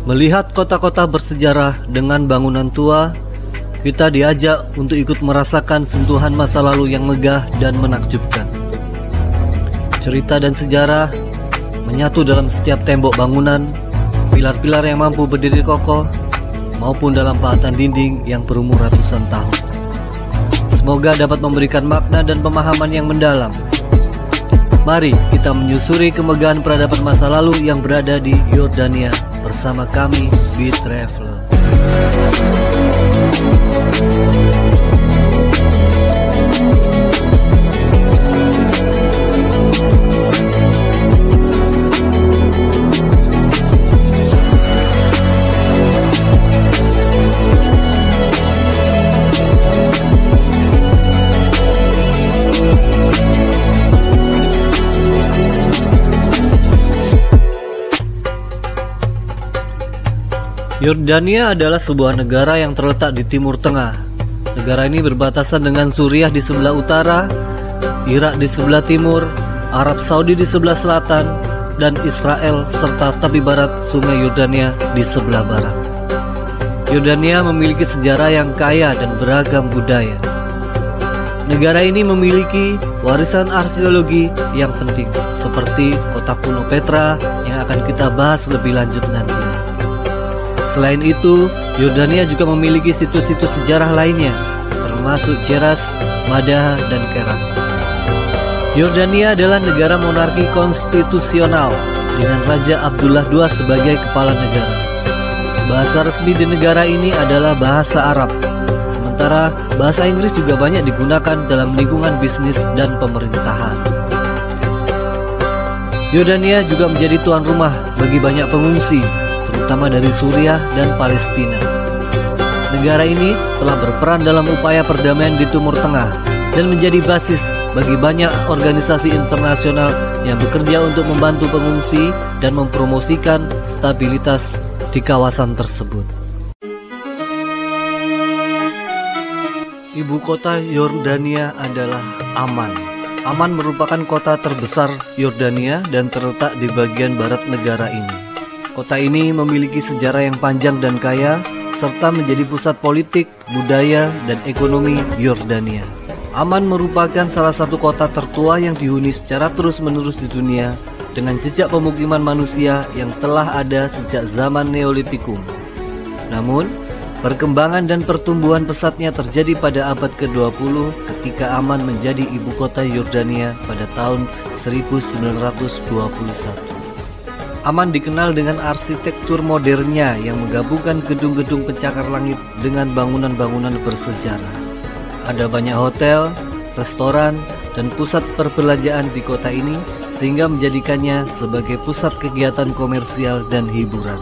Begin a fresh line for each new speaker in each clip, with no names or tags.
Melihat kota-kota bersejarah dengan bangunan tua, kita diajak untuk ikut merasakan sentuhan masa lalu yang megah dan menakjubkan. Cerita dan sejarah menyatu dalam setiap tembok bangunan, pilar-pilar yang mampu berdiri kokoh, maupun dalam pahatan dinding yang berumur ratusan tahun. Semoga dapat memberikan makna dan pemahaman yang mendalam. Mari kita menyusuri kemegahan peradaban masa lalu yang berada di Yordania bersama kami di Traveler. Yordania adalah sebuah negara yang terletak di Timur Tengah. Negara ini berbatasan dengan Suriah di sebelah utara, Irak di sebelah timur, Arab Saudi di sebelah selatan, dan Israel serta tepi barat Sungai Yordania di sebelah barat. Yordania memiliki sejarah yang kaya dan beragam budaya. Negara ini memiliki warisan arkeologi yang penting, seperti kota kuno Petra yang akan kita bahas lebih lanjut nanti. Selain itu, Yordania juga memiliki situs-situs sejarah lainnya, termasuk Jeras, Madaha, dan Kerak. Yordania adalah negara monarki konstitusional dengan Raja Abdullah II sebagai kepala negara. Bahasa resmi di negara ini adalah bahasa Arab, sementara bahasa Inggris juga banyak digunakan dalam lingkungan bisnis dan pemerintahan. Yordania juga menjadi tuan rumah bagi banyak pengungsi, terutama dari Suriah dan Palestina. Negara ini telah berperan dalam upaya perdamaian di Timur Tengah dan menjadi basis bagi banyak organisasi internasional yang bekerja untuk membantu pengungsi dan mempromosikan stabilitas di kawasan tersebut. Ibu kota Yordania adalah Amman. Amman merupakan kota terbesar Yordania dan terletak di bagian barat negara ini. Kota ini memiliki sejarah yang panjang dan kaya, serta menjadi pusat politik, budaya, dan ekonomi Yordania. Amman merupakan salah satu kota tertua yang dihuni secara terus-menerus di dunia, dengan jejak pemukiman manusia yang telah ada sejak zaman Neolitikum. Namun, perkembangan dan pertumbuhan pesatnya terjadi pada abad ke-20 ketika Amman menjadi ibu kota Yordania pada tahun 1921. Amman dikenal dengan arsitektur modernnya yang menggabungkan gedung-gedung pencakar langit dengan bangunan-bangunan bersejarah. Ada banyak hotel, restoran, dan pusat perbelanjaan di kota ini sehingga menjadikannya sebagai pusat kegiatan komersial dan hiburan.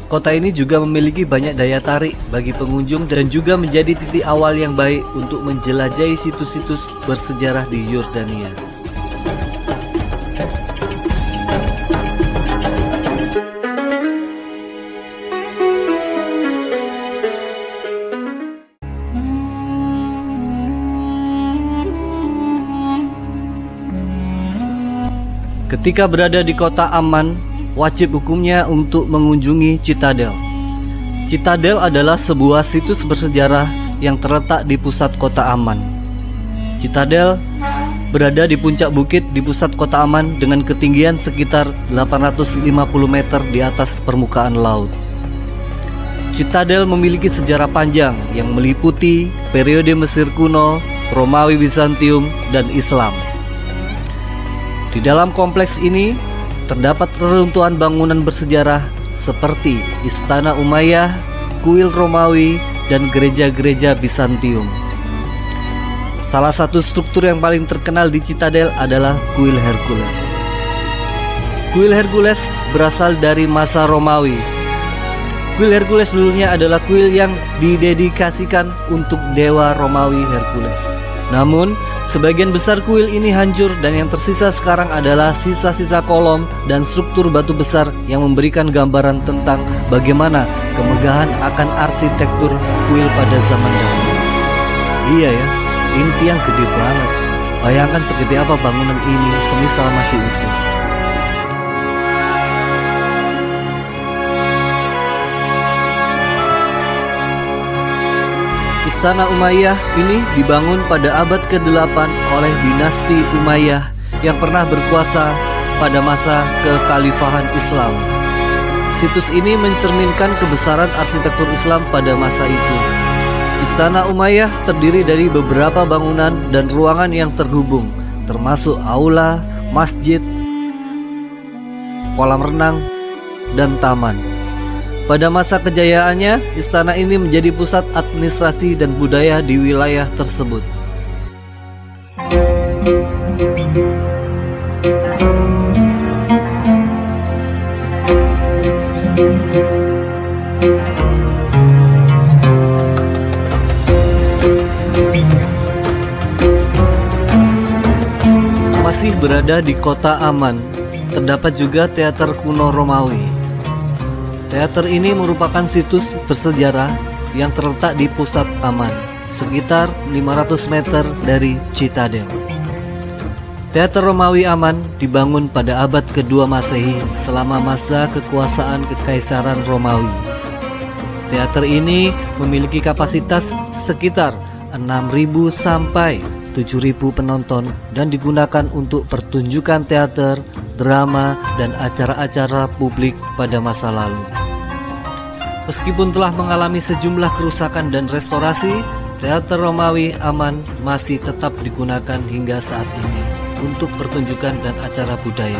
Kota ini juga memiliki banyak daya tarik bagi pengunjung dan juga menjadi titik awal yang baik untuk menjelajahi situs-situs bersejarah di Yordania. Ketika berada di kota Amman, wajib hukumnya untuk mengunjungi Citadel. Citadel adalah sebuah situs bersejarah yang terletak di pusat kota Amman. Citadel berada di puncak bukit di pusat kota Amman dengan ketinggian sekitar 850 meter di atas permukaan laut. Citadel memiliki sejarah panjang yang meliputi periode Mesir kuno, Romawi Bizantium, dan Islam. Di dalam kompleks ini terdapat reruntuhan bangunan bersejarah seperti Istana Umayyah, kuil Romawi, dan gereja-gereja Bizantium. Salah satu struktur yang paling terkenal di Citadel adalah kuil Hercules. Kuil Hercules berasal dari masa Romawi. Kuil Hercules dulunya adalah kuil yang didedikasikan untuk dewa Romawi Hercules. Namun, sebagian besar kuil ini hancur dan yang tersisa sekarang adalah sisa-sisa kolom dan struktur batu besar yang memberikan gambaran tentang bagaimana kemegahan akan arsitektur kuil pada zaman dahulu. Iya ya, ini tiang gede banget. Bayangkan segede apa bangunan ini semisal masih utuh. Istana Umayyah ini dibangun pada abad ke-8 oleh dinasti Umayyah yang pernah berkuasa pada masa kekhalifahan Islam. Situs ini mencerminkan kebesaran arsitektur Islam pada masa itu. Istana Umayyah terdiri dari beberapa bangunan dan ruangan yang terhubung, termasuk aula, masjid, kolam renang, dan taman. Pada masa kejayaannya, istana ini menjadi pusat administrasi dan budaya di wilayah tersebut. Masih berada di kota Amman, terdapat juga teater kuno Romawi. Teater ini merupakan situs bersejarah yang terletak di pusat Amman, sekitar 500 meter dari Citadel. Teater Romawi Amman dibangun pada abad ke-2 Masehi selama masa kekuasaan Kekaisaran Romawi. Teater ini memiliki kapasitas sekitar 6.000 sampai 7.000 penonton dan digunakan untuk pertunjukan teater, drama, dan acara-acara publik pada masa lalu. Meskipun telah mengalami sejumlah kerusakan dan restorasi, teater Romawi Amman masih tetap digunakan hingga saat ini untuk pertunjukan dan acara budaya.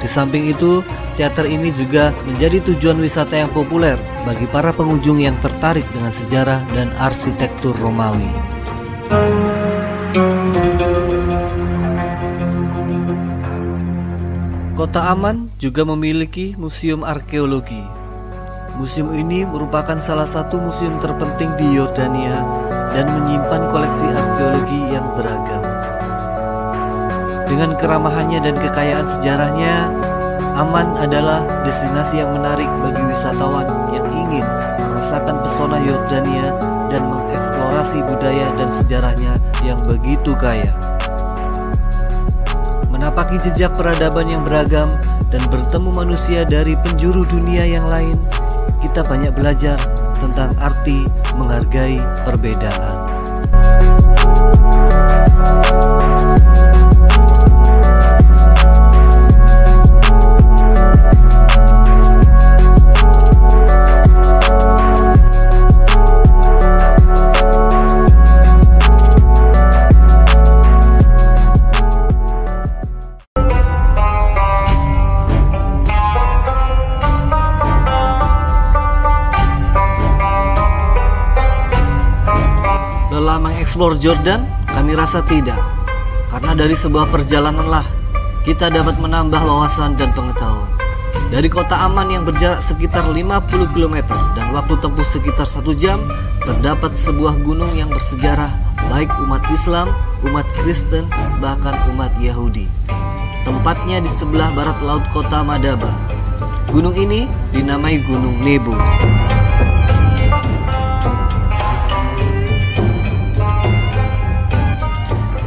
Di samping itu, teater ini juga menjadi tujuan wisata yang populer bagi para pengunjung yang tertarik dengan sejarah dan arsitektur Romawi. Kota Amman juga memiliki museum arkeologi. Museum ini merupakan salah satu museum terpenting di Yordania dan menyimpan koleksi arkeologi yang beragam. Dengan keramahannya dan kekayaan sejarahnya, Amman adalah destinasi yang menarik bagi wisatawan yang ingin merasakan pesona Yordania dan mengeksplorasi budaya dan sejarahnya yang begitu kaya. Menapaki jejak peradaban yang beragam dan bertemu manusia dari penjuru dunia yang lain, kita banyak belajar tentang arti menghargai perbedaan. Lelah mengeksplor Jordan? Kami rasa tidak. Karena dari sebuah perjalananlah kita dapat menambah wawasan dan pengetahuan. Dari kota Amman yang berjarak sekitar 50 km dan waktu tempuh sekitar 1 jam, terdapat sebuah gunung yang bersejarah baik umat Islam, umat Kristen, bahkan umat Yahudi. Tempatnya di sebelah barat laut kota Madaba. Gunung ini dinamai Gunung Nebo.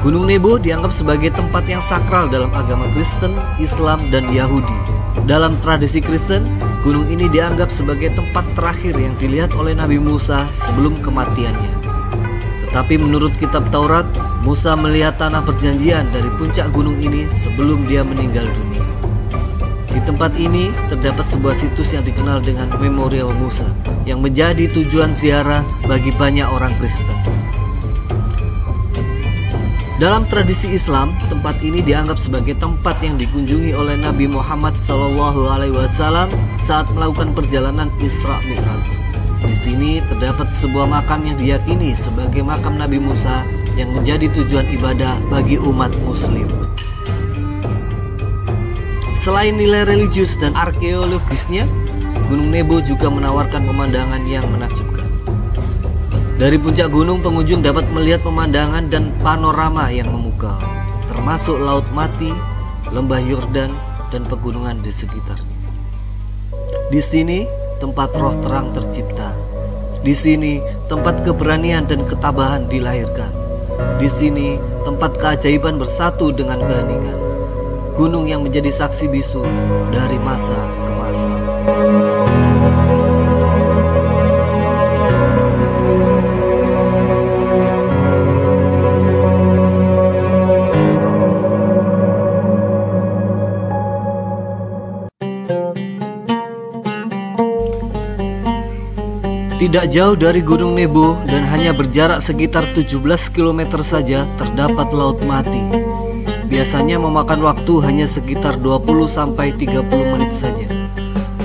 Gunung Nebo dianggap sebagai tempat yang sakral dalam agama Kristen, Islam, dan Yahudi. Dalam tradisi Kristen, gunung ini dianggap sebagai tempat terakhir yang dilihat oleh Nabi Musa sebelum kematiannya. Tetapi menurut kitab Taurat, Musa melihat tanah perjanjian dari puncak gunung ini sebelum dia meninggal dunia. Di tempat ini terdapat sebuah situs yang dikenal dengan Memorial Musa, yang menjadi tujuan ziarah bagi banyak orang Kristen. Dalam tradisi Islam, tempat ini dianggap sebagai tempat yang dikunjungi oleh Nabi Muhammad SAW saat melakukan perjalanan Isra Mi'raj. Di sini terdapat sebuah makam yang diyakini sebagai makam Nabi Musa yang menjadi tujuan ibadah bagi umat Muslim. Selain nilai religius dan arkeologisnya, Gunung Nebo juga menawarkan pemandangan yang menakjubkan. Dari puncak gunung, pengunjung dapat melihat pemandangan dan panorama yang memukau, termasuk Laut Mati, Lembah Yordan, dan pegunungan di sekitarnya. Di sini, tempat roh terang tercipta. Di sini, tempat keberanian dan ketabahan dilahirkan. Di sini, tempat keajaiban bersatu dengan keheningan. Gunung yang menjadi saksi bisu dari masa ke masa. Tidak jauh dari Gunung Nebo dan hanya berjarak sekitar 17 km saja terdapat Laut Mati. Biasanya memakan waktu hanya sekitar 20-30 menit saja.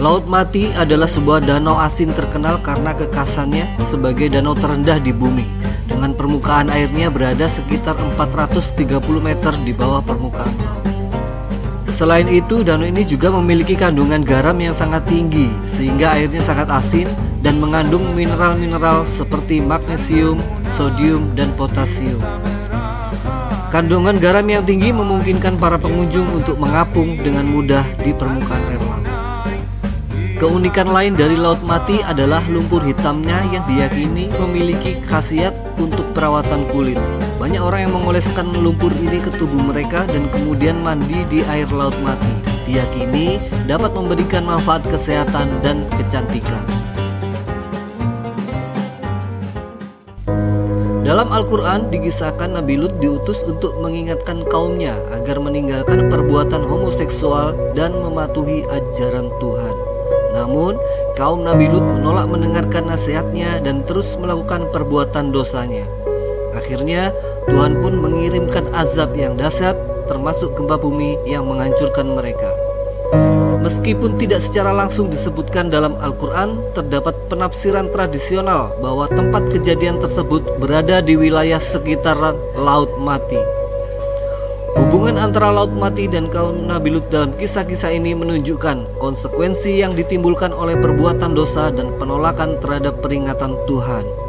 Laut Mati adalah sebuah danau asin terkenal karena kekasannya sebagai danau terendah di bumi, dengan permukaan airnya berada sekitar 430 meter di bawah permukaan laut. Selain itu, danau ini juga memiliki kandungan garam yang sangat tinggi, sehingga airnya sangat asin dan mengandung mineral-mineral seperti magnesium, sodium, dan potasium. Kandungan garam yang tinggi memungkinkan para pengunjung untuk mengapung dengan mudah di permukaan air laut. Keunikan lain dari Laut Mati adalah lumpur hitamnya yang diyakini memiliki khasiat untuk perawatan kulit. Banyak orang yang mengoleskan lumpur ini ke tubuh mereka dan kemudian mandi di air Laut Mati. Diyakini dapat memberikan manfaat kesehatan dan kecantikan. Dalam Al-Quran dikisahkan Nabi Lut diutus untuk mengingatkan kaumnya agar meninggalkan perbuatan homoseksual dan mematuhi ajaran Tuhan. Namun, kaum Nabi Lut menolak mendengarkan nasihatnya dan terus melakukan perbuatan dosanya. Akhirnya, Tuhan pun mengirimkan azab yang dahsyat, termasuk gempa bumi yang menghancurkan mereka. Meskipun tidak secara langsung disebutkan dalam Al-Quran, terdapat penafsiran tradisional bahwa tempat kejadian tersebut berada di wilayah sekitaran Laut Mati. Hubungan antara Laut Mati dan kaum Nabi Lut dalam kisah-kisah ini menunjukkan konsekuensi yang ditimbulkan oleh perbuatan dosa dan penolakan terhadap peringatan Tuhan.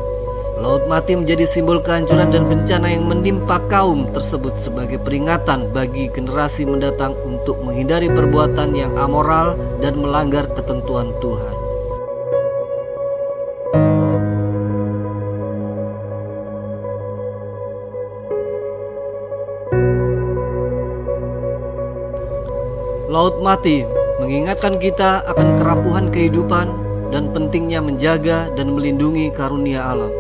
Laut Mati menjadi simbol kehancuran dan bencana yang menimpa kaum tersebut sebagai peringatan bagi generasi mendatang untuk menghindari perbuatan yang amoral dan melanggar ketentuan Tuhan. Laut Mati mengingatkan kita akan kerapuhan kehidupan dan pentingnya menjaga dan melindungi karunia alam.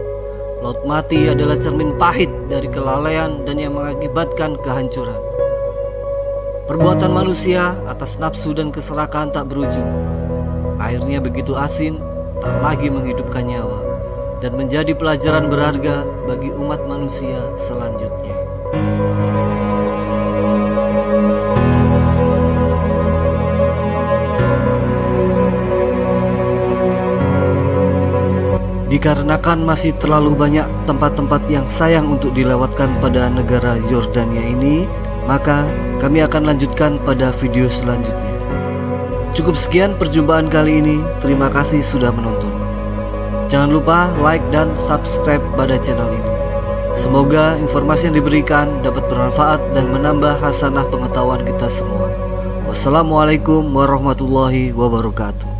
Laut Mati adalah cermin pahit dari kelalaian dan yang mengakibatkan kehancuran. Perbuatan manusia atas nafsu dan keserakahan tak berujung. Airnya begitu asin, tak lagi menghidupkan nyawa, dan menjadi pelajaran berharga bagi umat manusia selanjutnya. Dikarenakan masih terlalu banyak tempat-tempat yang sayang untuk dilewatkan pada negara Yordania ini, maka kami akan lanjutkan pada video selanjutnya. Cukup sekian perjumpaan kali ini. Terima kasih sudah menonton. Jangan lupa like dan subscribe pada channel ini. Semoga informasi yang diberikan dapat bermanfaat dan menambah hasanah pengetahuan kita semua. Wassalamualaikum warahmatullahi wabarakatuh.